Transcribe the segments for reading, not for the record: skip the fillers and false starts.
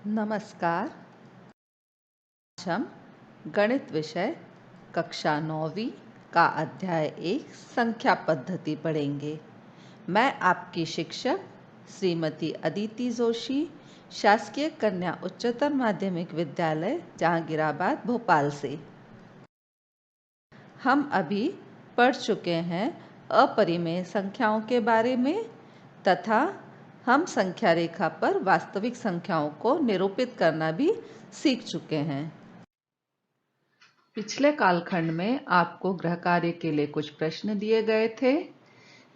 नमस्कार। आज हम गणित विषय कक्षा 9वीं का अध्याय 1 संख्या पद्धति पढ़ेंगे। मैं आपकी शिक्षक श्रीमती अदिति जोशी, शासकीय कन्या उच्चतर माध्यमिक विद्यालय जहांगीराबाद भोपाल से। हम अभी पढ़ चुके हैं अपरिमेय संख्याओं के बारे में तथा हम संख्या रेखा पर वास्तविक संख्याओं को निरूपित करना भी सीख चुके हैं। पिछले कालखंड में आपको गृह कार्य के लिए कुछ प्रश्न दिए गए थे,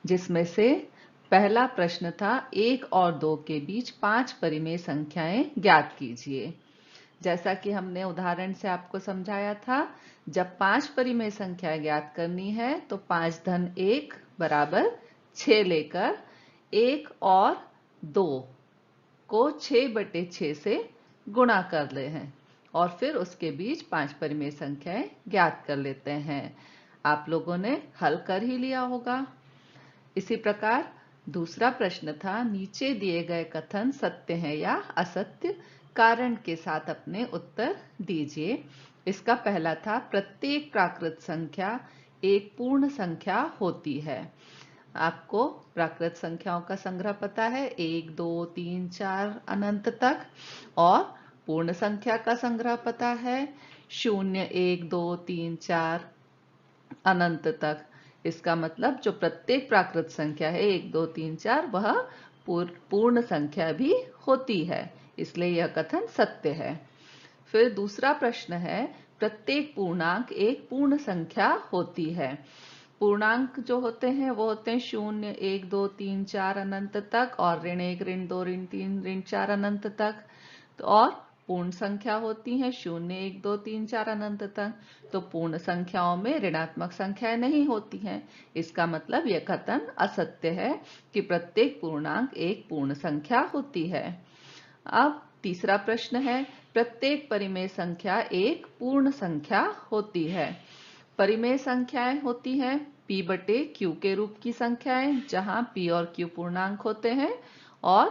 जिसमें से पहला प्रश्न था 1 और 2 के बीच 5 परिमेय संख्याएं ज्ञात कीजिए। जैसा कि हमने उदाहरण से आपको समझाया था, जब 5 परिमेय संख्या ज्ञात करनी है तो 5 धन 1 बराबर 6 लेकर 1 और 2 को 6/6 से गुणा कर ले हैं और फिर उसके बीच 5 परिमेय संख्याएं ज्ञात कर लेते हैं। आप लोगों ने हल कर ही लिया होगा। इसी प्रकार दूसरा प्रश्न था, नीचे दिए गए कथन सत्य है या असत्य, कारण के साथ अपने उत्तर दीजिए। इसका पहला था, प्रत्येक प्राकृत संख्या एक पूर्ण संख्या होती है। आपको प्राकृत संख्याओं का संग्रह पता है, 1 2 3 4 अनंत तक, और पूर्ण संख्या का संग्रह पता है, 0 1 2 3 4 अनंत तक। इसका मतलब जो प्रत्येक प्राकृत संख्या है 1 2 3 4 वह पूर्ण संख्या भी होती है, इसलिए यह कथन सत्य है। फिर दूसरा प्रश्न है, प्रत्येक पूर्णांक एक पूर्ण संख्या होती है। पूर्णांक जो होते हैं वो होते हैं 0 1 2 3 4 अनंत तक और ऋण 1 ऋण 2 ऋण 3 ऋण 4 अनंत तक। तो और पूर्ण संख्या होती है 0 1 2 3 4 अनंत तक। तो पूर्ण संख्याओं में ऋणात्मक संख्याएं नहीं होती हैं। इसका मतलब यह कथन असत्य है कि प्रत्येक पूर्णांक एक पूर्ण संख्या होती है। अब तीसरा प्रश्न है, प्रत्येक परिमेय संख्या एक पूर्ण संख्या होती है। परिमेय संख्याएं होती हैं p/q के रूप की संख्याएं, जहां p और q पूर्णांक होते हैं और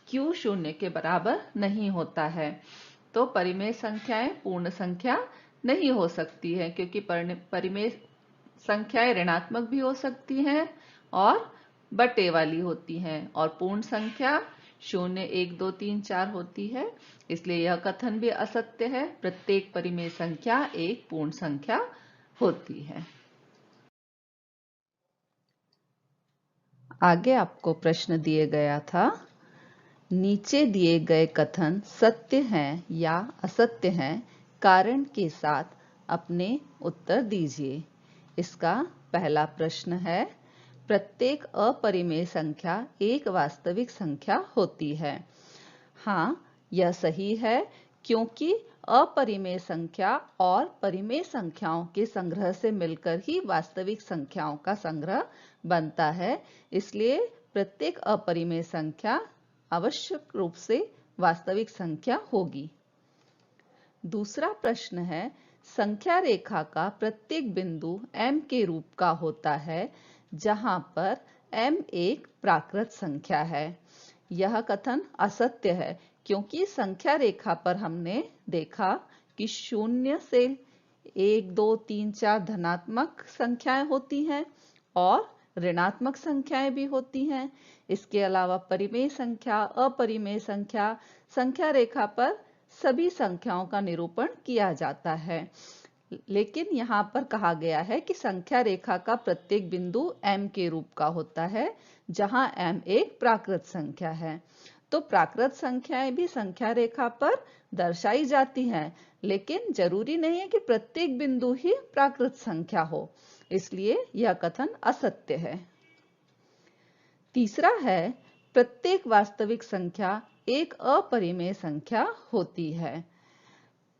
q 0 के बराबर नहीं होता है। तो परिमेय संख्याएं पूर्ण संख्या नहीं हो सकती है, क्योंकि परिमेय संख्याएं ऋणात्मक भी हो सकती हैं और बटे वाली होती हैं, और पूर्ण संख्या 0 1 2 3 4 होती है। इसलिए यह कथन भी असत्य है, प्रत्येक परिमेय संख्या एक पूर्ण संख्या होती है। आगे आपको प्रश्न दिए गया था, नीचे दिए गए कथन सत्य हैं या असत्य हैं, कारण के साथ अपने उत्तर दीजिए। इसका पहला प्रश्न है, प्रत्येक अपरिमेय संख्या एक वास्तविक संख्या होती है। हाँ, यह सही है, क्योंकि अपरिमेय संख्या और परिमेय संख्याओं के संग्रह से मिलकर ही वास्तविक संख्याओं का संग्रह बनता है। इसलिए प्रत्येक अपरिमेय संख्या आवश्यक रूप से वास्तविक संख्या होगी। दूसरा प्रश्न है, संख्या रेखा का प्रत्येक बिंदु m के रूप का होता है, जहां पर m एक प्राकृत संख्या है। यह कथन असत्य है, क्योंकि संख्या रेखा पर हमने देखा कि 0 से 1 2 3 4 धनात्मक संख्याएं होती हैं और ऋणात्मक संख्याएं भी होती हैं। इसके अलावा परिमेय संख्या, अपरिमेय संख्या, संख्या रेखा पर सभी संख्याओं का निरूपण किया जाता है। लेकिन यहाँ पर कहा गया है कि संख्या रेखा का प्रत्येक बिंदु m के रूप का होता है, जहां m एक प्राकृत संख्या है। तो प्राकृत संख्याएं भी संख्या रेखा पर दर्शाई जाती हैं, लेकिन जरूरी नहीं है कि प्रत्येक बिंदु ही प्राकृत संख्या हो, इसलिए यह कथन असत्य है। तीसरा है, प्रत्येक वास्तविक संख्या एक अपरिमेय संख्या होती है।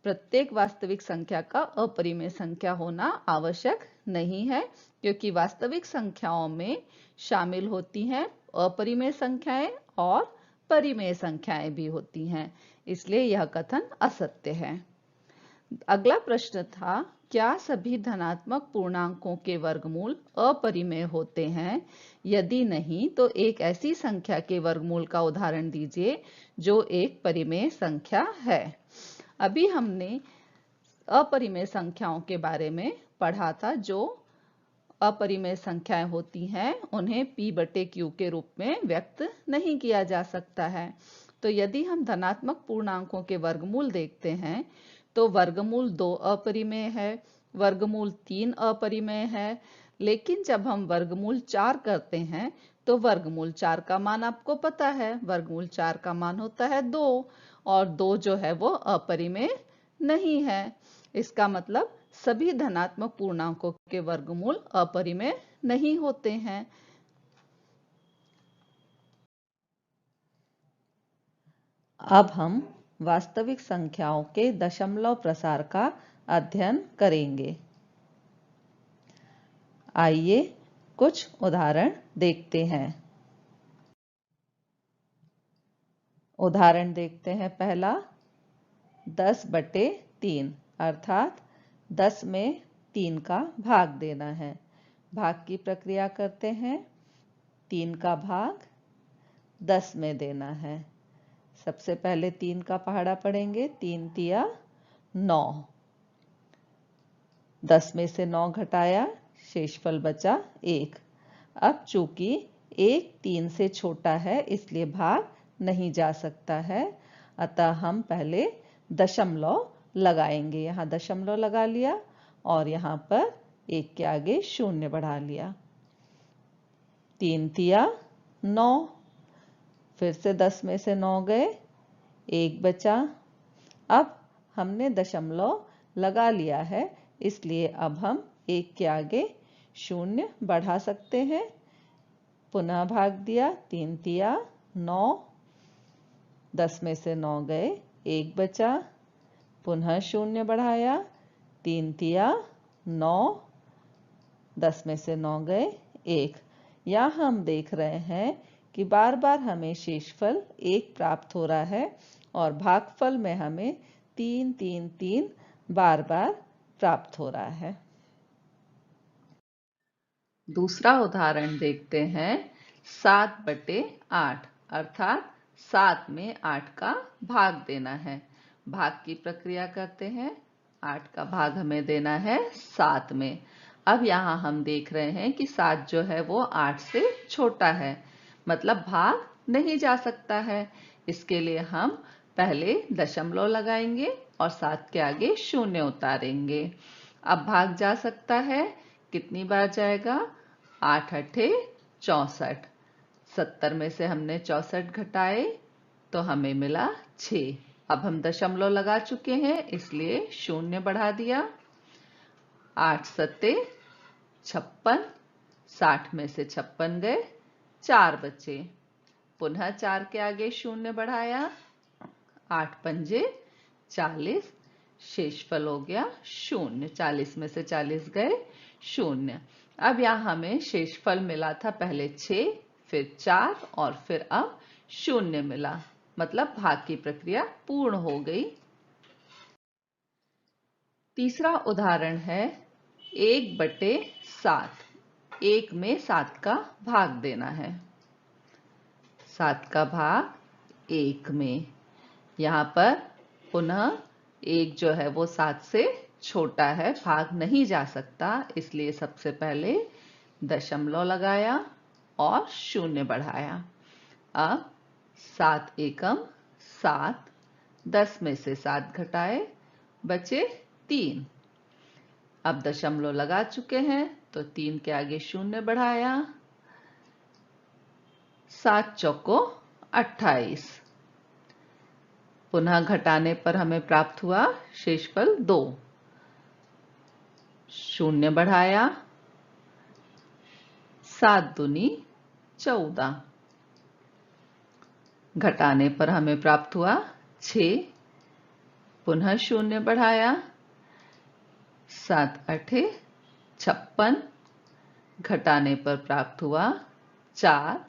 प्रत्येक वास्तविक संख्या का अपरिमेय संख्या होना आवश्यक नहीं है, क्योंकि वास्तविक संख्याओं में शामिल होती हैं अपरिमेय संख्याएं और परिमेय संख्याएं भी होती हैं। इसलिए यह कथन असत्य है। अगला प्रश्न था, क्या सभी धनात्मक पूर्णांकों के वर्गमूल अपरिमेय होते हैं? यदि नहीं, तो एक ऐसी संख्या के वर्गमूल का उदाहरण दीजिए जो एक परिमेय संख्या है। अभी हमने अपरिमेय संख्याओं के बारे में पढ़ा था। जो अपरिमेय संख्याएं होती हैं उन्हें p/q के रूप में व्यक्त नहीं किया जा सकता है। तो यदि हम धनात्मक पूर्णांकों के वर्गमूल देखते हैं तो वर्गमूल 2 अपरिमेय है, वर्गमूल 3 अपरिमेय है, लेकिन जब हम वर्गमूल 4 करते हैं तो वर्गमूल 4 का मान आपको पता है, वर्गमूल 4 का मान होता है 2, और 2 जो है वो अपरिमेय नहीं है। इसका मतलब सभी धनात्मक पूर्णांकों के वर्गमूल अपरिमेय नहीं होते हैं। अब हम वास्तविक संख्याओं के दशमलव प्रसार का अध्ययन करेंगे। आइए कुछ उदाहरण देखते हैं। उदाहरण देखते हैं। पहला 10/3 अर्थात 10 में 3 का भाग देना है। भाग की प्रक्रिया करते हैं। 3 का भाग 10 में देना है। सबसे पहले 3 का पहाड़ा पढ़ेंगे। 3 तिया 9, 10 में से 9 घटाया, शेषफल बचा 1। अब चूंकि 1 3 से छोटा है इसलिए भाग नहीं जा सकता है, अतः हम पहले दशमलव लगाएंगे। यहाँ दशमलव लगा लिया और यहाँ पर 1 के आगे 0 बढ़ा लिया। 3 तिया 9, फिर से 10 में से 9 गए, 1 बचा। अब हमने दशमलव लगा लिया है इसलिए अब हम 1 के आगे 0 बढ़ा सकते हैं। पुनः भाग दिया। 3 तिया 9, 10 में से 9 गए, 1 बचा। पुनः 0 बढ़ाया। 3 तिया 9, 10 में से 9 गए, 1। यहाँ हम देख रहे हैं कि बार बार हमें शेषफल 1 प्राप्त हो रहा है और भागफल में हमें 3 3 3 बार बार प्राप्त हो रहा है। दूसरा उदाहरण देखते हैं। 7/8 अर्थात 7 में 8 का भाग देना है। भाग की प्रक्रिया करते हैं। 8 का भाग हमें देना है 7 में। अब यहाँ हम देख रहे हैं कि 7 जो है वो 8 से छोटा है, मतलब भाग नहीं जा सकता है। इसके लिए हम पहले दशमलव लगाएंगे और 7 के आगे 0 उतारेंगे। अब भाग जा सकता है। कितनी बार जाएगा? 8 8 64। 70 में से हमने 64 घटाए तो हमें मिला 6। अब हम दशमलव लगा चुके हैं इसलिए 0 बढ़ा दिया। 8 7 56, 60 में से 56 गए, 4 बचे। पुनः 4 के आगे 0 बढ़ाया। 8 पंजे 40, शेषफल हो गया 0। 40 में से 40 गए, 0। अब यहाँ हमें शेषफल मिला था पहले 6, फिर 4 और फिर अब 0 मिला, मतलब भाग की प्रक्रिया पूर्ण हो गई। तीसरा उदाहरण है 1/7। 1 में 7 का भाग देना है। 7 का भाग 1 में। यहाँ पर पुनः 1 जो है वो 7 से छोटा है, भाग नहीं जा सकता, इसलिए सबसे पहले दशमलव लगाया और 0 बढ़ाया। अब 7 एकम 7, 10 में से 7 घटाए, बचे 3। अब दशमलव लगा चुके हैं तो 3 के आगे 0 बढ़ाया। 7 चौको 28। पुनः घटाने पर हमें प्राप्त हुआ शेषफल 2। 0 बढ़ाया। 7 दूनी 14। घटाने पर हमें प्राप्त हुआ 6। पुनः 0 बढ़ाया। 7 8 56। घटाने पर प्राप्त हुआ 4।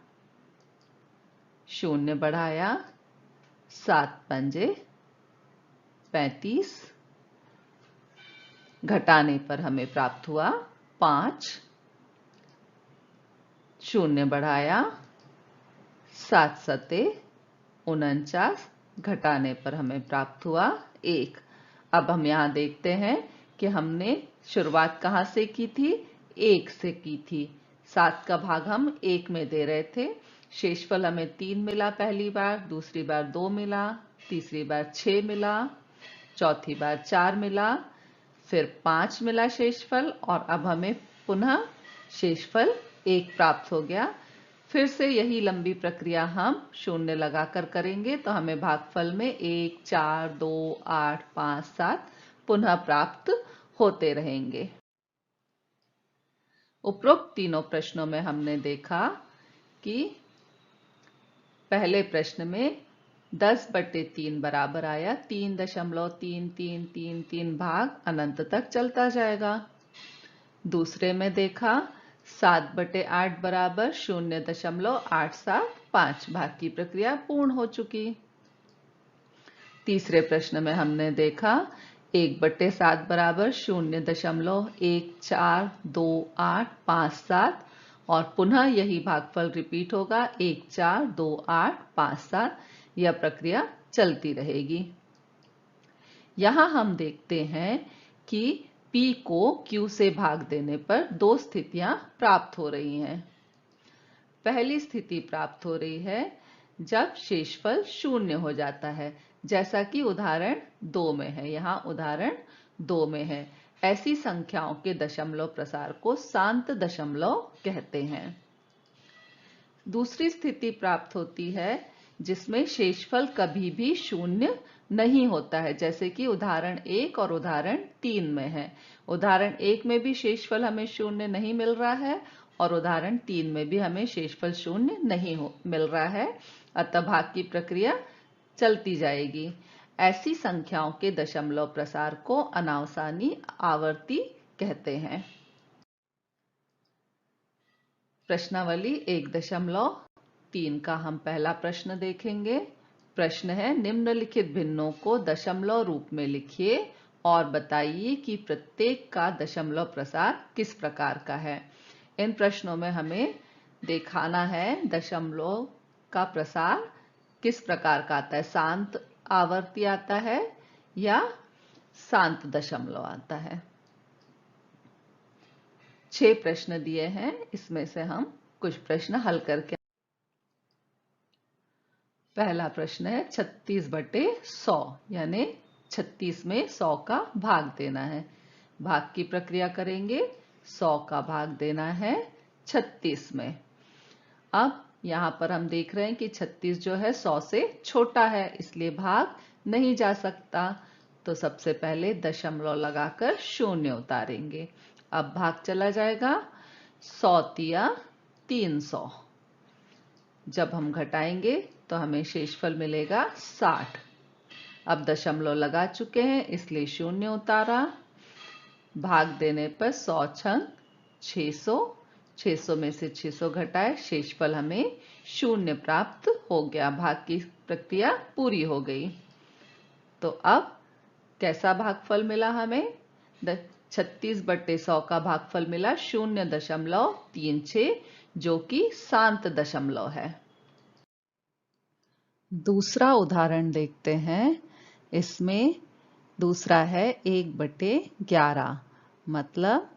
0 बढ़ाया। 7 पंजे 35। घटाने पर हमें प्राप्त हुआ 5, शून्य बढ़ाया 7 सते 49, घटाने पर हमें प्राप्त हुआ 1। अब हम यहाँ देखते हैं कि हमने शुरुआत कहाँ से की थी, 1 से की थी। 7 का भाग हम 1 में दे रहे थे। शेषफल हमें 3 मिला पहली बार, दूसरी बार 2 मिला, तीसरी बार 6 मिला, चौथी बार 4 मिला, फिर 5 मिला शेषफल, और अब हमें पुनः शेषफल 1 प्राप्त हो गया। फिर से यही लंबी प्रक्रिया हम शून्य लगाकर करेंगे तो हमें भागफल में 1, 4, 2, 8, 5, 7 पुनः प्राप्त होते रहेंगे। उपरोक्त तीनों प्रश्नों में हमने देखा कि पहले प्रश्न में 10/3 बराबर आया, 3.3333 भाग अनंत तक चलता जाएगा। दूसरे में देखा 7/8 बराबर 0.875 भाग की प्रक्रिया पूर्ण हो चुकी। तीसरे प्रश्न में हमने देखा 1/7 बराबर 0.142857 और पुनः यही भागफल रिपीट होगा 142857। यह प्रक्रिया चलती रहेगी। यहां हम देखते हैं कि P को Q से भाग देने पर दो स्थितियां प्राप्त हो रही हैं। पहली स्थिति प्राप्त हो रही है जब शेषफल शून्य हो जाता है, जैसा कि उदाहरण 2 में है। यहाँ उदाहरण 2 में है। ऐसी संख्याओं के दशमलव प्रसार को शांत दशमलव कहते हैं। दूसरी स्थिति प्राप्त होती है जिसमें शेषफल कभी भी शून्य नहीं होता है, जैसे कि उदाहरण 1 और उदाहरण 3 में है। उदाहरण 1 में भी शेषफल हमें शून्य नहीं मिल रहा है और उदाहरण 3 में भी हमें शेषफल शून्य नहीं मिल रहा है, अतः भाग की प्रक्रिया चलती जाएगी। ऐसी संख्याओं के दशमलव प्रसार को अनावसानी आवर्ती कहते हैं। प्रश्नावली 1.3 का हम पहला प्रश्न देखेंगे। प्रश्न है, निम्नलिखित भिन्नों को दशमलव रूप में लिखिए और बताइए कि प्रत्येक का दशमलव प्रसार किस प्रकार का है। इन प्रश्नों में हमें दिखाना है दशमलव का प्रसार किस प्रकार का आता है, शांत आवर्ती आता है या शांत दशमलव आता है। 6 प्रश्न दिए हैं, इसमें से हम कुछ प्रश्न हल करके। पहला प्रश्न है 36/100, यानी 36 में 100 का भाग देना है। भाग की प्रक्रिया करेंगे, 100 का भाग देना है 36 में। अब यहां पर हम देख रहे हैं कि 36 जो है 100 से छोटा है, इसलिए भाग नहीं जा सकता। तो सबसे पहले दशमलव लगाकर शून्य उतारेंगे। अब भाग चला जाएगा 100 × 300। जब हम घटाएंगे तो हमें शेषफल मिलेगा 60। अब दशमलव लगा चुके हैं इसलिए शून्य उतारा। भाग देने पर 100 छंग 600, 600 में से 600 घटाए, शेषफल हमें शून्य प्राप्त हो गया। भाग की प्रक्रिया पूरी हो गई। तो अब कैसा भागफल मिला हमें, 36/100 का भागफल मिला 0.36, जो कि शांत दशमलव है। दूसरा उदाहरण देखते हैं। इसमें दूसरा है 1/11, मतलब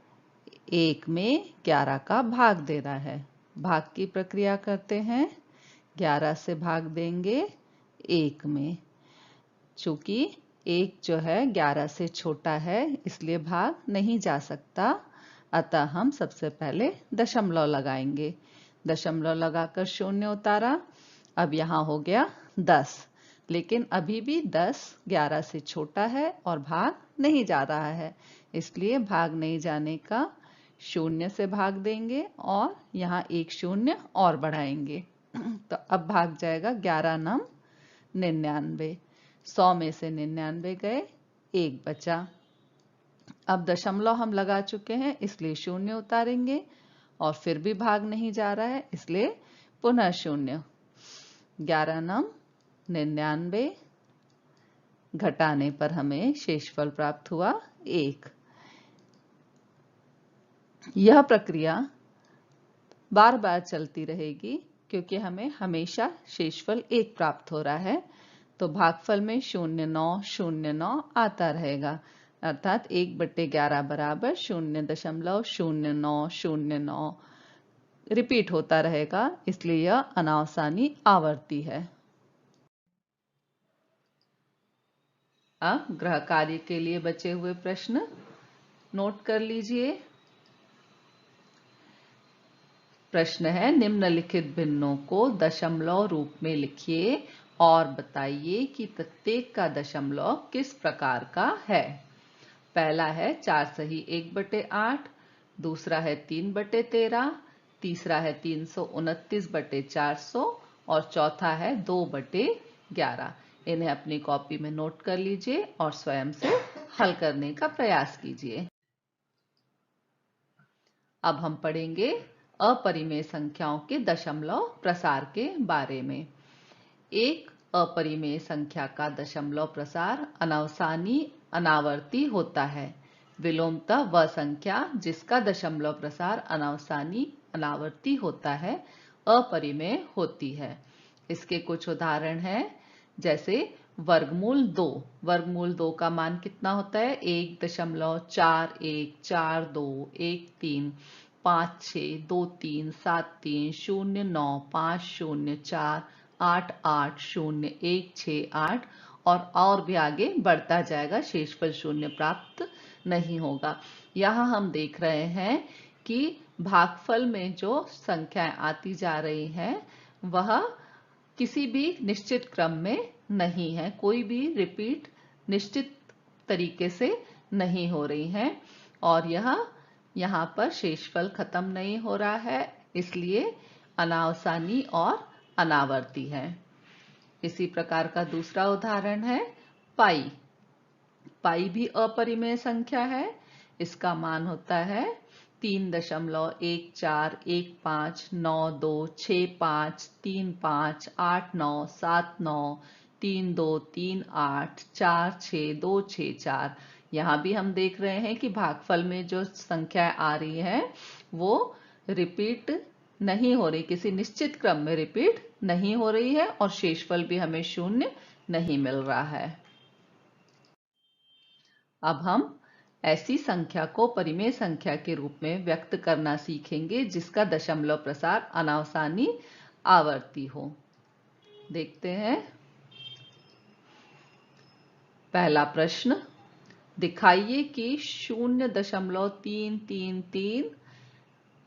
1 में 11 का भाग देना है। भाग की प्रक्रिया करते हैं। 11 से भाग देंगे 1 में। चूंकि 1 जो है 11 से छोटा है, इसलिए भाग नहीं जा सकता, अतः हम सबसे पहले दशमलव लगाएंगे। दशमलव लगाकर शून्य उतारा। अब यहाँ हो गया 10, लेकिन अभी भी 10 11 से छोटा है और भाग नहीं जा रहा है, इसलिए भाग नहीं जाने का शून्य से भाग देंगे और यहाँ एक शून्य और बढ़ाएंगे। तो अब भाग जाएगा 11 × 9 99। 100 में से 99 गए, 1 बचा। अब दशमलव हम लगा चुके हैं इसलिए शून्य उतारेंगे और फिर भी भाग नहीं जा रहा है, इसलिए पुनः शून्य। 11 × 99, घटाने पर हमें शेषफल प्राप्त हुआ 1। यह प्रक्रिया बार बार चलती रहेगी क्योंकि हमें हमेशा शेषफल 1 प्राप्त हो रहा है। तो भागफल में 0.909 आता रहेगा, अर्थात 1/11 बराबर 0.0909 रिपीट होता रहेगा, इसलिए यह अनावसानी आवर्ती है। अब ग्रह कार्य के लिए बचे हुए प्रश्न नोट कर लीजिए। प्रश्न है, निम्नलिखित भिन्नों को दशमलव रूप में लिखिए और बताइए कि प्रत्येक का दशमलव किस प्रकार का है। पहला है 4 सही 1/8, दूसरा है 3/13, तीसरा है 329/400 और चौथा है 2/11। इन्हें अपनी कॉपी में नोट कर लीजिए और स्वयं से हल करने का प्रयास कीजिए। अब हम पढ़ेंगे अपरिमेय संख्याओं के दशमलव प्रसार के बारे में। एक अपरिमेय संख्या का दशमलव प्रसार अनावसानी अनावर्ती होता है। विलोमतः वह संख्या जिसका दशमलव प्रसार अनावसानी अनावर्ती होता है अपरिमेय होती है। इसके कुछ उदाहरण हैं, जैसे वर्गमूल 2। वर्गमूल 2 का मान कितना होता है? 1.414213 5623730950488016 8 और भी आगे बढ़ता जाएगा, शेषफल 0 प्राप्त नहीं होगा। यहाँ हम देख रहे हैं कि भागफल में जो संख्याएं आती जा रही हैं वह किसी भी निश्चित क्रम में नहीं है, कोई भी रिपीट निश्चित तरीके से नहीं हो रही है और यहाँ पर शेषफल खत्म नहीं हो रहा है, इसलिए अनावसानी और अनावर्ती है। इसी प्रकार का दूसरा उदाहरण है पाई। पाई भी अपरिमेय संख्या है। इसका मान होता है 3.141926593979323846264। यहाँ भी हम देख रहे हैं कि भागफल में जो संख्या आ रही है वो रिपीट नहीं हो रही, किसी निश्चित क्रम में रिपीट नहीं हो रही है और शेषफल भी हमें 0 नहीं मिल रहा है। अब हम ऐसी संख्या को परिमेय संख्या के रूप में व्यक्त करना सीखेंगे जिसका दशमलव प्रसार अनावसानी आवर्ती हो। देखते हैं पहला प्रश्न, दिखाइए कि 0.333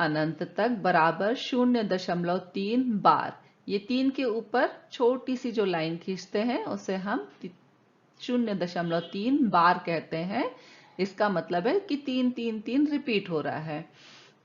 अनंत तक बराबर 0.3 बार। ये 3 के ऊपर छोटी सी जो लाइन खींचते हैं उसे हम 0.3 बार कहते हैं। इसका मतलब है कि 333 रिपीट हो रहा है।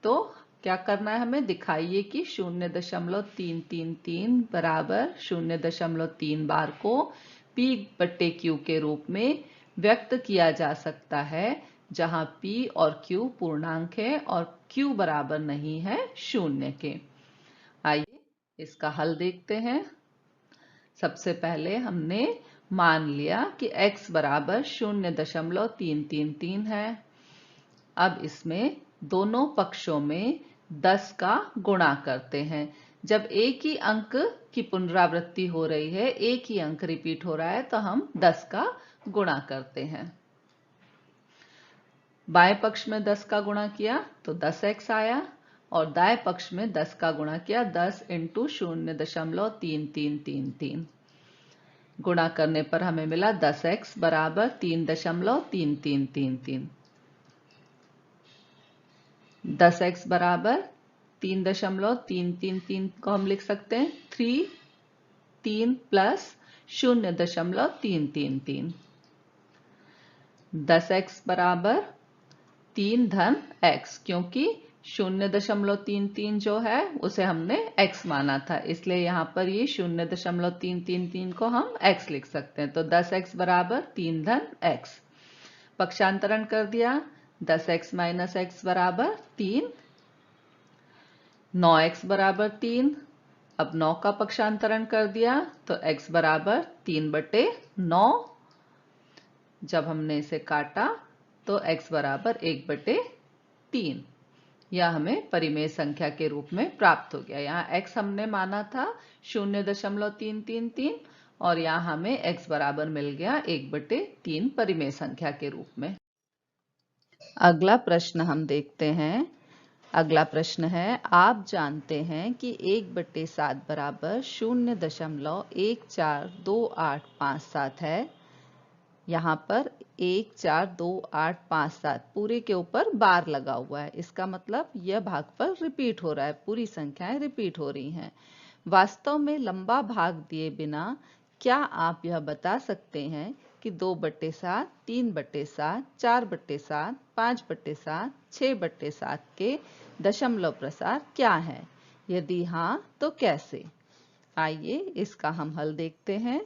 तो क्या करना है हमें? दिखाइए कि 0.333 बराबर 0.3 बार को P/Q के रूप में व्यक्त किया जा सकता है, जहां P और Q पूर्णांक है और Q बराबर नहीं है 0 के। आइए इसका हल देखते हैं। सबसे पहले हमने मान लिया कि x बराबर 0.333 है। अब इसमें दोनों पक्षों में 10 का गुणा करते हैं। जब एक ही अंक की पुनरावृत्ति हो रही है, एक ही अंक रिपीट हो रहा है, तो हम 10 का गुणा करते हैं। बाएं पक्ष में 10 का गुणा किया तो 10x आया और दाएं पक्ष में 10 का गुणा किया 10 × 0.3333। गुणा करने पर हमें मिला 10x बराबर 3.3333। 10x बराबर 3.333 को हम लिख सकते हैं 3 प्लस 0.333। 10x बराबर 3 धन x, क्योंकि 0.333 जो है उसे हमने x माना था, इसलिए यहाँ पर ये 0.333 को हम x लिख सकते हैं। तो 10x बराबर 3 धन x। पक्षांतरण कर दिया, 10x माइनस x बराबर 3। 9x बराबर 3। अब 9 का पक्षांतरण कर दिया तो x बराबर 3/9। जब हमने इसे काटा तो x बराबर 1/3। यह हमें परिमेय संख्या के रूप में प्राप्त हो गया। यहाँ x हमने माना था 0.333 और यहाँ हमें x बराबर मिल गया 1/3 परिमेय संख्या के रूप में। अगला प्रश्न हम देखते हैं। अगला प्रश्न है, आप जानते हैं कि 1/7 बराबर 0.142857 है। यहाँ पर 142857 पूरे के ऊपर बार लगा हुआ है, इसका मतलब यह भागफल रिपीट हो रहा है, पूरी संख्याएं रिपीट हो रही हैं। वास्तव में लंबा भाग दिए बिना क्या आप यह बता सकते हैं कि 2/7, 3/7, 4/7, 5/7, 6/7 के दशमलव प्रसार क्या है? यदि हाँ तो कैसे? आइए इसका हम हल देखते हैं।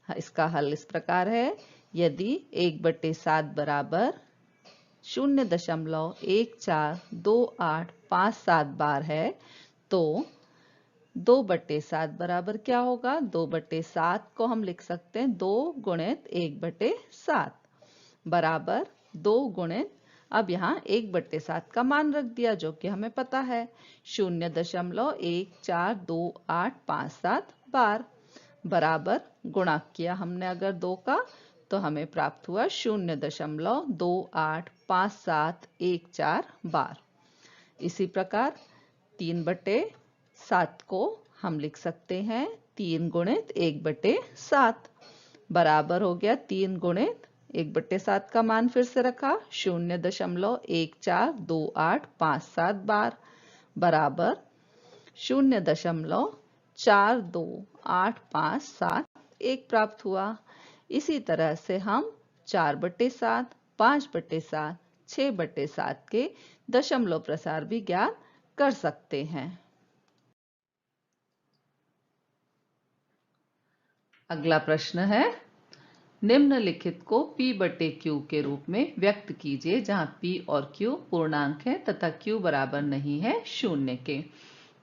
इसका हल इस प्रकार है, यदि 1/7 बराबर 0.142857 बार है तो 2/7 बराबर क्या होगा? 2/7 को हम लिख सकते हैं 2 गुणित 1/7 बराबर 2 गुणित, अब यहाँ 1/7 का मान रख दिया जो कि हमें पता है 0.142857 बार, बराबर गुणा किया हमने अगर 2 का तो हमें प्राप्त हुआ 0.285714 बार। इसी प्रकार 3/7 को हम लिख सकते हैं 3 गुणित 1/7 बराबर हो गया 3 गुणित 1/7 का मान फिर से रखा 0.142857 बार बराबर 0.42857 प्राप्त हुआ। इसी तरह से हम 4/7, 5/7, 6/7 के दशमलव प्रसार भी ज्ञात कर सकते हैं। अगला प्रश्न है, निम्नलिखित को p/q के रूप में व्यक्त कीजिए जहां p और q पूर्णांक है तथा q बराबर नहीं है 0 के।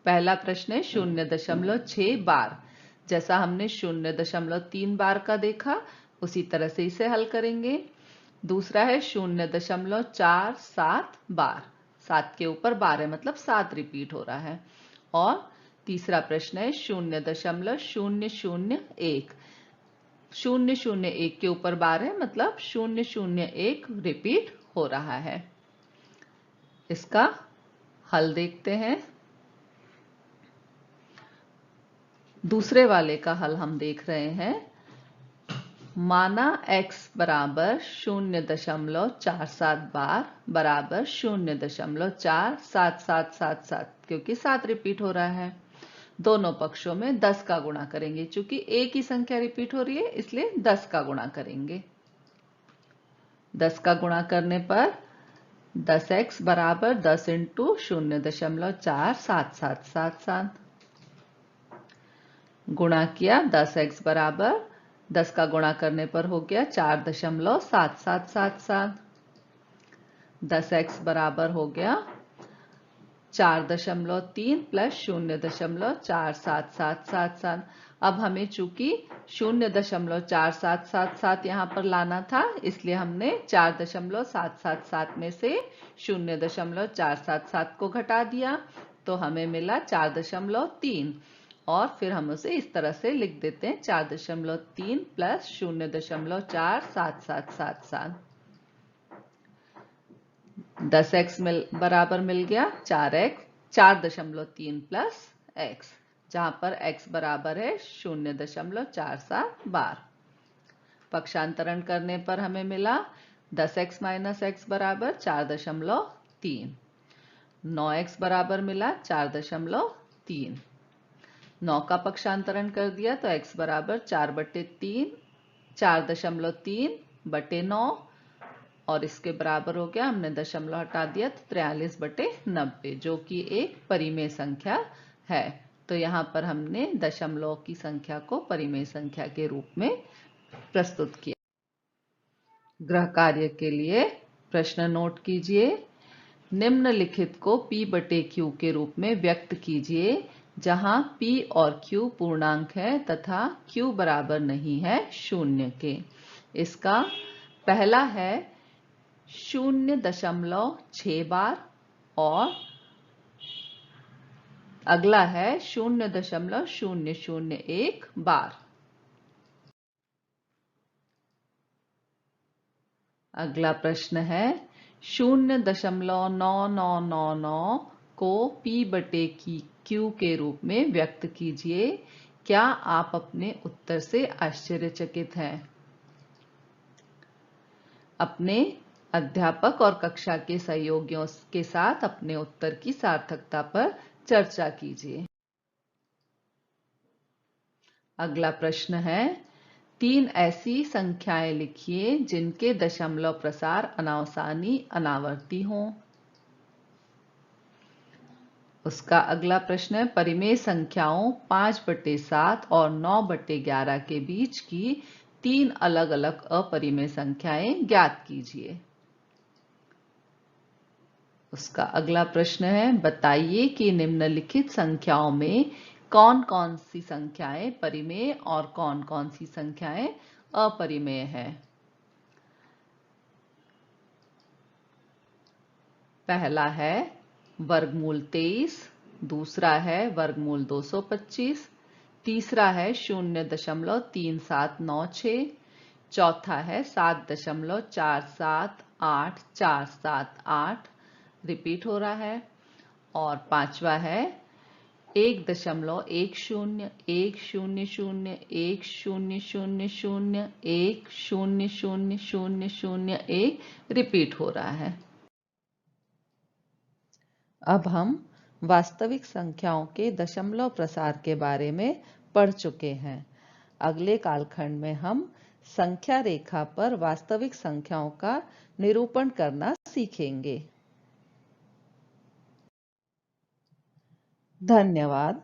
पहला प्रश्न है 0.6 बार, जैसा हमने 0.3 बार का देखा उसी तरह से इसे हल करेंगे। दूसरा है 0.47 बार, 7 के ऊपर बार है मतलब 7 रिपीट हो रहा है। और तीसरा प्रश्न है 0.001, 001 के ऊपर बार है मतलब 001 रिपीट हो रहा है। इसका हल देखते हैं। दूसरे वाले का हल हम देख रहे हैं। माना x बराबर 0.47 बार बराबर 0.47777, क्योंकि 7 रिपीट हो रहा है। दोनों पक्षों में 10 का गुणा करेंगे, चूंकि एक ही संख्या रिपीट हो रही है इसलिए 10 का गुणा करेंगे। 10 का गुणा करने पर 10x बराबर 10 इंटू 0.47777 गुणा किया 10x बराबर 10 का गुणा करने पर हो गया 4.7777। 10x बराबर हो गया 4.3 प्लस 0.4777। अब हमें चूंकि 0.4777 यहाँ पर लाना था इसलिए हमने 4.777 में से 0.477 को घटा दिया तो हमें मिला 4.3 और फिर हम उसे इस तरह से लिख देते हैं 4.3 प्लस 0.4777। 10x बराबर मिल गया 4x, 4.3 प्लस x, जहां पर x बराबर है 0.47 बार। पक्षांतरण करने पर हमें मिला 10x माइनस x बराबर 4.3, 9x बराबर मिला 4.3। 9 का पक्षांतरण कर दिया तो x बराबर 4/3, 4.3/9 और इसके बराबर हो गया, हमने दशमलव हटा दिया तो 43/90, जो कि एक परिमेय संख्या है। तो यहाँ पर हमने दशमलव की संख्या को परिमेय संख्या के रूप में प्रस्तुत किया। गृह कार्य के लिए प्रश्न नोट कीजिए। निम्नलिखित को p/q के रूप में व्यक्त कीजिए जहां p और q पूर्णांक है तथा q बराबर नहीं है 0 के। इसका पहला है 0.6 बार, और अगला है 0.001 बार। अगला प्रश्न है 0.9999 को P/Q के रूप में व्यक्त कीजिए। क्या आप अपने उत्तर से आश्चर्यचकित हैं? अपने अध्यापक और कक्षा के सहयोगियों के साथ अपने उत्तर की सार्थकता पर चर्चा कीजिए। अगला प्रश्न है 3 ऐसी संख्याएं लिखिए जिनके दशमलव प्रसार अनावसानी अनावर्ती हों। उसका अगला प्रश्न है परिमेय संख्याओं 5/7 और 9/11 के बीच की 3 अलग अलग अपरिमेय संख्याएं ज्ञात कीजिए। उसका अगला प्रश्न है बताइए कि निम्नलिखित संख्याओं में कौन कौन सी संख्याएं परिमेय और कौन कौन सी संख्याएं अपरिमेय है। पहला है वर्गमूल 23, दूसरा है वर्गमूल 225, तीसरा है 0.37996, चौथा है 7.47848 रिपीट हो रहा है और पांचवा है 1.10101000100001 रिपीट हो रहा है। अब हम वास्तविक संख्याओं के दशमलव प्रसार के बारे में पढ़ चुके हैं। अगले कालखंड में हम संख्या रेखा पर वास्तविक संख्याओं का निरूपण करना सीखेंगे। धन्यवाद।